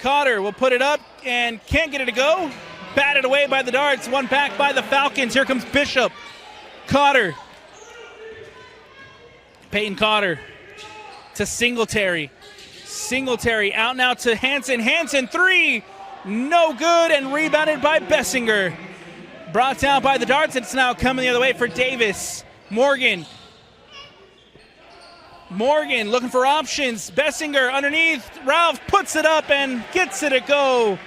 Cotter will put it up and can't get it to go. Batted away by the Darts. One back by the Falcons. Here comes Bishop. Cotter. Peyton Cotter to Singletary. Singletary out now to Hansen. Hansen, 3. No good, and rebounded by Bessinger. Brought down by the darts. It's now coming the other way for Davis. Morgan looking for options. Bessinger underneath. Ralph puts it up and gets it to go.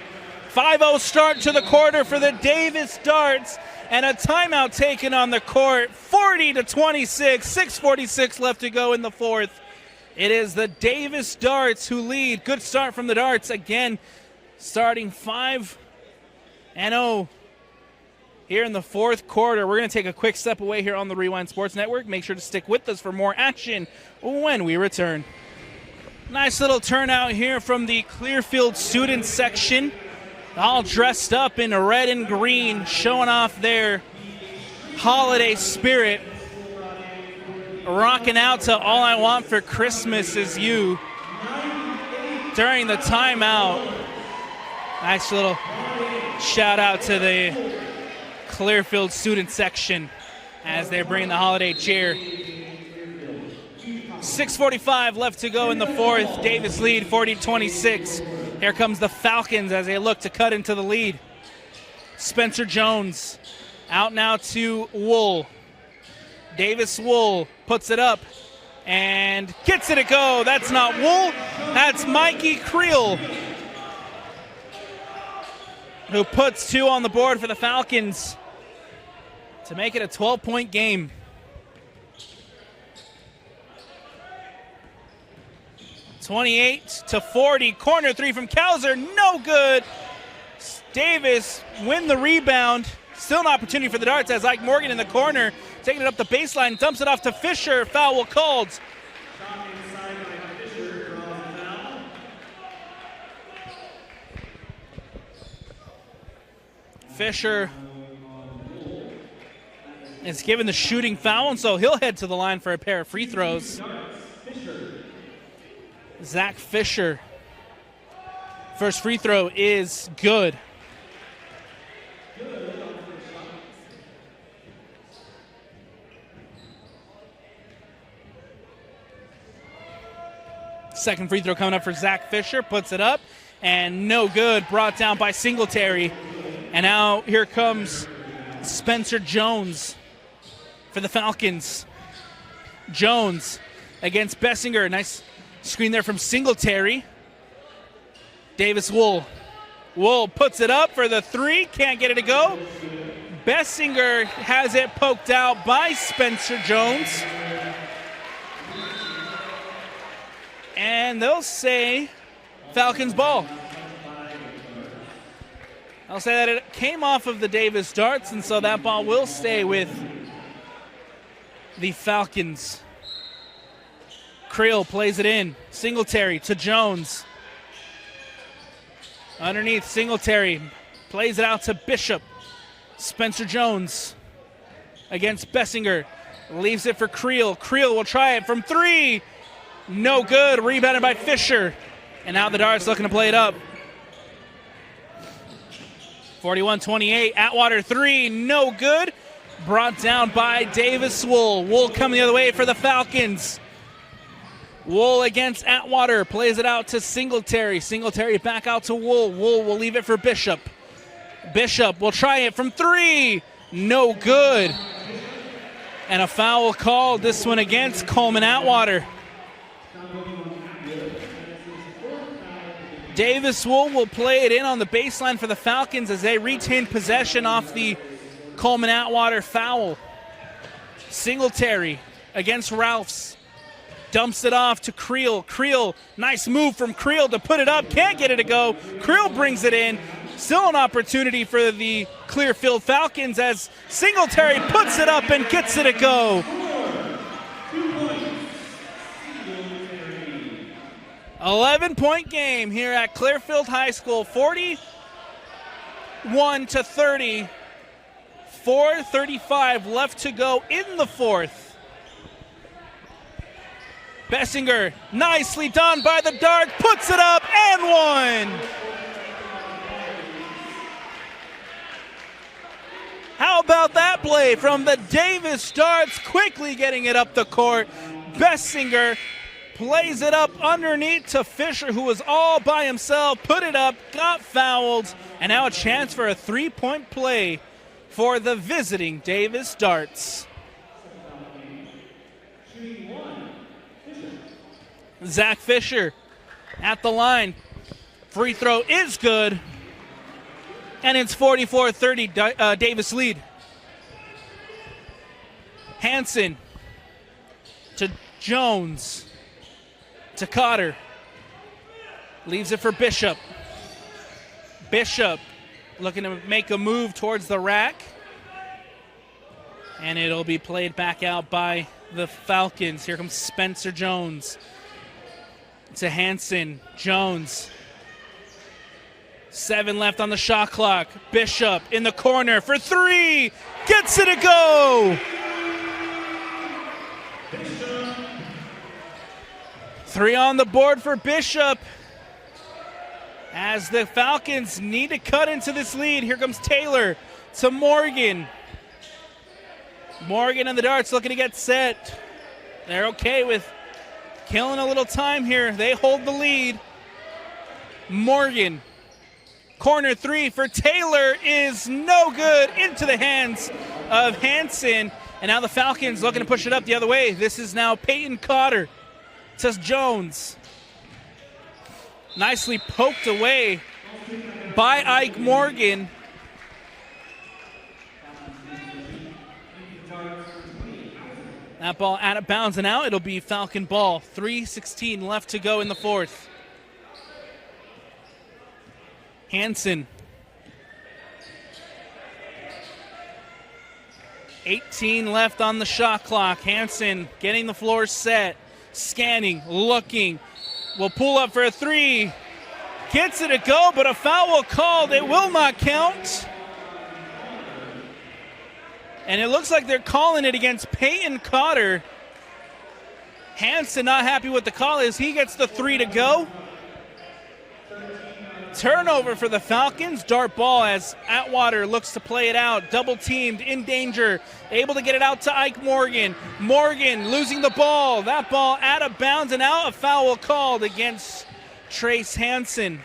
5-0 start to the quarter for the Davis Darts, and a timeout taken on the court. 40-26, 6:46 left to go in the fourth. It is the Davis Darts who lead. Good start from the Darts. Again, starting 5-0 here in the fourth quarter. We're going to take a quick step away here on the Rewind Sports Network. Make sure to stick with us for more action when we return. Nice little turnout here from the Clearfield student section. All dressed up in red and green, showing off their holiday spirit. Rocking out to All I Want for Christmas Is You during the timeout. Nice little shout out to the Clearfield student section as they're bringing the holiday cheer. 6:45 left to go in the fourth. Davis lead 40-26. Here comes the Falcons as they look to cut into the lead. Spencer Jones out now to Wool. Davis Wool puts it up and gets it to go. That's not Wool, that's Mikey Creel, who puts 2 on the board for the Falcons to make it a 12-point game. (28-40). Corner 3 from Kauser, no good. Davis win the rebound. Still an opportunity for the Darts as Ike Morgan in the corner, taking it up the baseline, dumps it off to Fisher. Foul called. Fisher is given the shooting foul, and so he'll head to the line for a pair of free throws. Zach Fisher. First free throw is good. Second free throw coming up for Zach Fisher. Puts it up, and no good. Brought down by Singletary. And now here comes Spencer Jones for the Falcons. Jones against Bessinger. Nice screen there from Singletary. Davis Wool. Wool puts it up for the 3. Can't get it to go. Bessinger has it poked out by Spencer Jones. And they'll say Falcons ball. I'll say that it came off of the Davis Darts, and so that ball will stay with the Falcons. Creel plays it in. Singletary to Jones. Underneath, Singletary plays it out to Bishop. Spencer Jones against Bessinger. Leaves it for Creel. Creel will try it from 3. No good. Rebounded by Fisher. And now the Darts looking to play it up. 41-28. Atwater 3. No good. Brought down by Davis Wool. Wool coming the other way for the Falcons. Wool against Atwater. Plays it out to Singletary. Singletary back out to Wool. Wool will leave it for Bishop. Bishop will try it from 3. No good. And a foul called, this one against Coleman Atwater. Davis Wool will play it in on the baseline for the Falcons as they retain possession off the Coleman Atwater foul. Singletary against Ralphs. Dumps it off to Creel. Creel, nice move from Creel to put it up. Can't get it to go. Creel brings it in. Still an opportunity for the Clearfield Falcons as Singletary puts it up and gets it to go. 11-point game here at Clearfield High School. 41-30. 4:35 left to go in the fourth. Bessinger, nicely done by the Dart, puts it up and one. How about that play from the Davis Darts, quickly getting it up the court. Bessinger plays it up underneath to Fisher, who was all by himself, put it up, got fouled, and now a chance for a three-point play for the visiting Davis Darts. Zach Fisher at the line. Free throw is good, and it's 44-30 Davis lead. Hansen to Jones to Cotter. Leaves it for Bishop. Bishop looking to make a move towards the rack. And it'll be played back out by the Falcons. Here comes Spencer Jones to Hansen. Jones. 7 left on the shot clock. Bishop in the corner for 3. Gets it to go. 3 on the board for Bishop. As the Falcons need to cut into this lead. Here comes Taylor to Morgan. Morgan and the Darts looking to get set. They're okay with killing a little time here. They hold the lead. Morgan. Corner 3 for Taylor is no good. Into the hands of Hansen. And now the Falcons looking to push it up the other way. This is now Peyton Cotter to Jones. Nicely poked away by Ike Morgan. That ball out of bounds, and now it'll be Falcon ball. 3:16 left to go in the fourth. Hansen. 18 left on the shot clock. Hansen getting the floor set, scanning, looking. Will pull up for a 3. Gets it to go, but a foul called. It will not count. And it looks like they're calling it against Peyton Cotter. Hansen not happy with the call as he gets the 3 to go. Turnover for the Falcons. Dart ball as Atwater looks to play it out. Double teamed, in danger. Able to get it out to Ike Morgan. Morgan losing the ball. That ball out of bounds, and now a foul called against Trace Hansen.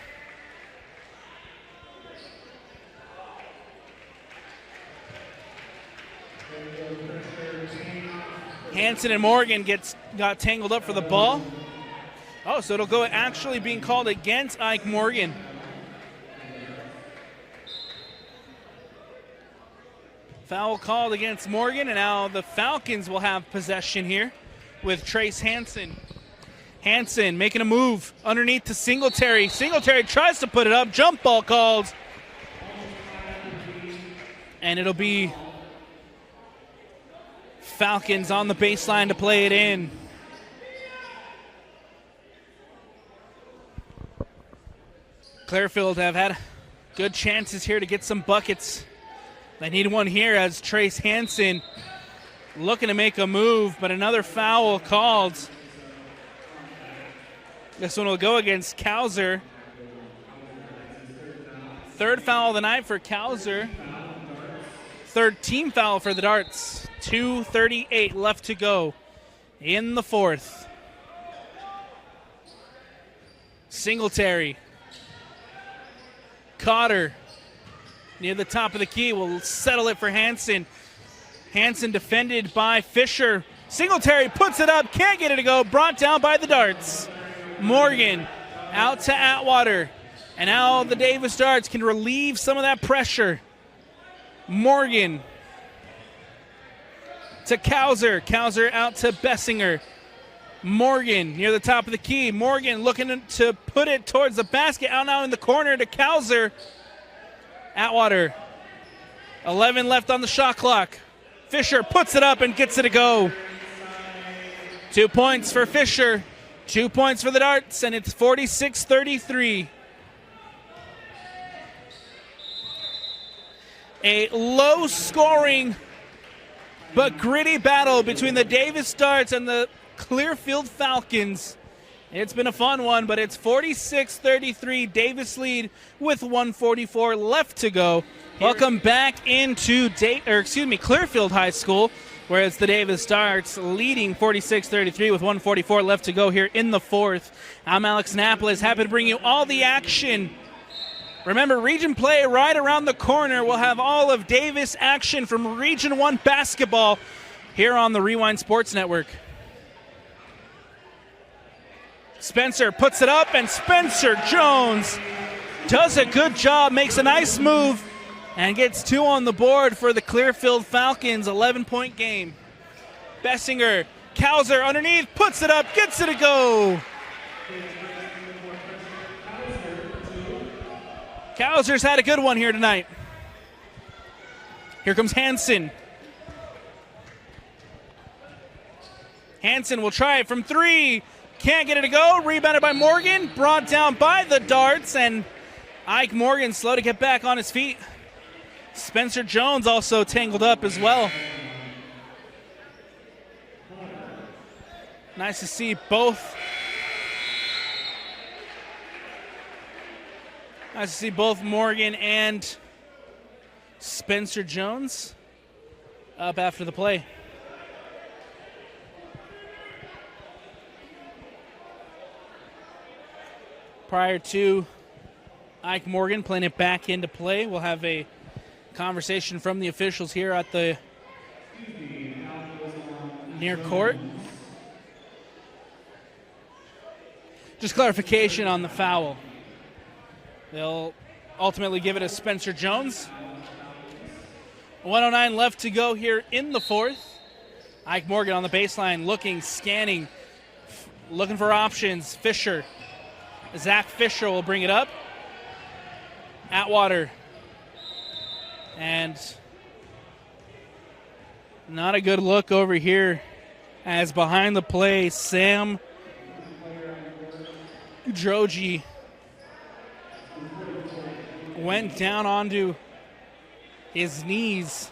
Hansen and Morgan got tangled up for the ball. Oh, so it'll go actually being called against Ike Morgan. Foul called against Morgan, and now the Falcons will have possession here with Trace Hansen. Hansen making a move underneath to Singletary. Singletary tries to put it up. Jump ball called. And it'll be Falcons on the baseline to play it in. Clearfield have had good chances here to get some buckets. They need one here as Trace Hansen looking to make a move, but another foul called. This one will go against Kauser. Third foul of the night for Kauser. Third team foul for the Darts. 2:38 left to go in the fourth. Singletary. Cotter near the top of the key will settle it for Hansen. Hansen defended by Fisher. Singletary puts it up, can't get it to go, brought down by the Darts. Morgan out to Atwater. And now the Davis Darts can relieve some of that pressure. Morgan to Kauser. Kauser out to Bessinger. Morgan near the top of the key. Morgan looking to put it towards the basket. Out now in the corner to Kauser. Atwater. 11 left on the shot clock. Fisher puts it up and gets it to go. 2 points for Fisher. 2 points for the Darts, and it's 46-33. A low-scoring but gritty battle between the Davis Darts and the Clearfield Falcons. It's been a fun one, but it's 46-33 Davis lead with 1:44 left to go. Welcome back into Clearfield High School. whereas the Davis Darts leading 46-33 with 1:44 left to go here in the fourth. I'm Alex Napoles, happy to bring you all the action. Remember, region play right around the corner. We'll have all of Davis action from Region 1 basketball here on the Rewind Sports Network. Spencer puts it up, and Spencer Jones does a good job, makes a nice move, and gets 2 on the board for the Clearfield Falcons, 11-point game. Bessinger, Kauser underneath, puts it up, gets it to go. Kauser's had a good one here tonight. Here comes Hansen. Hansen will try it from 3. Can't get it to go. Rebounded by Morgan. Brought down by the Darts. And Ike Morgan slow to get back on his feet. Spencer Jones also tangled up as well. Nice to see both. Nice to see both Morgan and Spencer Jones up after the play. Prior to Ike Morgan playing it back into play, we'll have a conversation from the officials here at the near court. Just clarification on the foul. They'll ultimately give it to Spencer Jones. 1:09 left to go here in the fourth. Ike Morgan on the baseline, looking, scanning, looking for options. Fisher. Zach Fisher will bring it up. Atwater. And not a good look over here as behind the play, Sam Drogi went down onto his knees.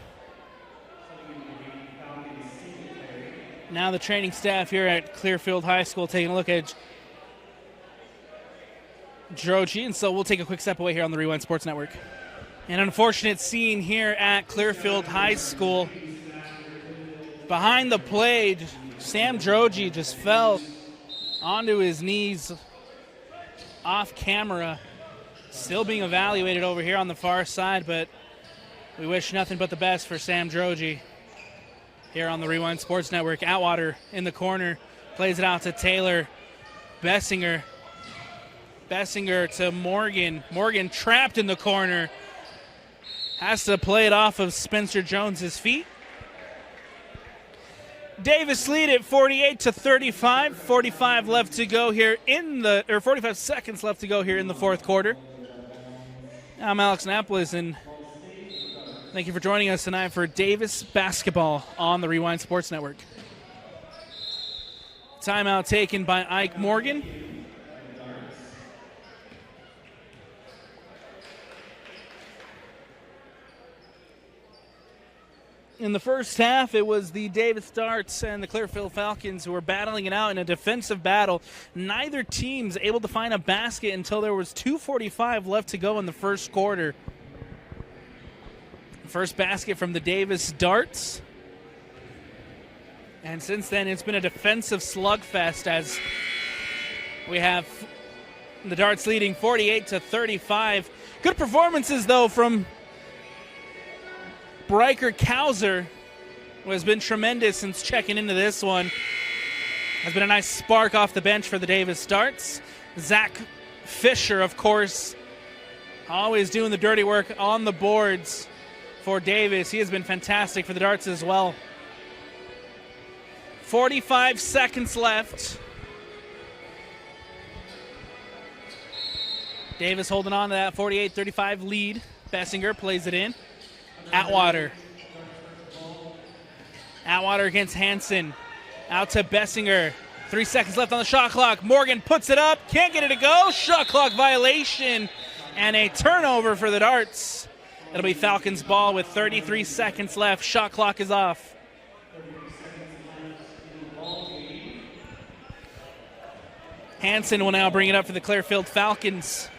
Now the training staff here at Clearfield High School taking a look at Drogi, and so we'll take a quick step away here on the Rewind Sports Network. An unfortunate scene here at Clearfield High School. Behind the play, Sam Drogi just fell onto his knees off camera. Still being evaluated over here on the far side, but we wish nothing but the best for Sam Drogi here on the Rewind Sports Network. Atwater in the corner, plays it out to Taylor. Bessinger to Morgan. Morgan trapped in the corner. Has to play it off of Spencer Jones's feet. Davis lead at 48-35. 45 left to go here 45 seconds left to go here in the fourth quarter. I'm Alex Napoles, and thank you for joining us tonight for Davis basketball on the Rewind Sports Network. Timeout taken by Ike Morgan. In the first half, it was the Davis Darts and the Clearfield Falcons who were battling it out in a defensive battle. Neither team's able to find a basket until there was 2:45 left to go in the first quarter. First basket from the Davis Darts. And since then, it's been a defensive slugfest as we have the Darts leading 48-35. Good performances, though, from Riker Kauser, who has been tremendous since checking into this one. Has been a nice spark off the bench for the Davis Darts. Zach Fisher, of course, always doing the dirty work on the boards for Davis. He has been fantastic for the Darts as well. 45 seconds left. Davis holding on to that 48-35 lead. Bessinger plays it in. Atwater against Hansen. Out to Bessinger. 3 seconds left on the shot clock. Morgan puts it up. Can't get it to go. Shot clock violation. And a turnover for the Darts. It'll be Falcons ball with 33 seconds left. Shot clock is off. Hansen will now bring it up for the Clearfield Falcons.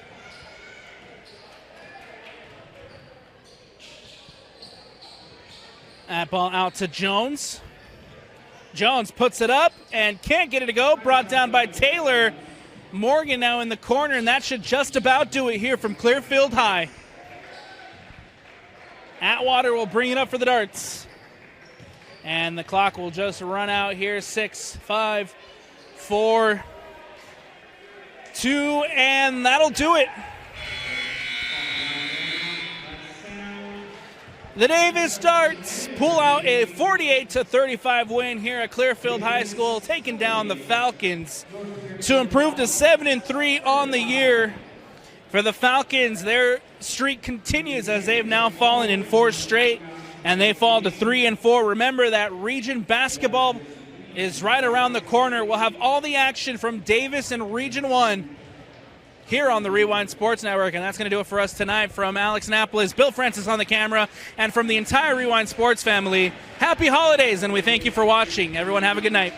That ball out to Jones. Jones puts it up and can't get it to go. Brought down by Taylor. Morgan now in the corner, and that should just about do it here from Clearfield High. Atwater will bring it up for the Darts. And the clock will just run out here. 6, 5, 4, 2, and that'll do it. The Davis Darts pull out a 48-35 win here at Clearfield High School, taking down the Falcons to improve to 7-3 on the year. For the Falcons, their streak continues as they've now fallen in 4 straight, and they fall to 3-4. Remember that region basketball is right around the corner. We'll have all the action from Davis and Region 1 here on the Rewind Sports Network, and that's going to do it for us tonight. From Alex Annapolis, Bill Francis on the camera, and from the entire Rewind Sports family, happy holidays, and we thank you for watching. Everyone have a good night.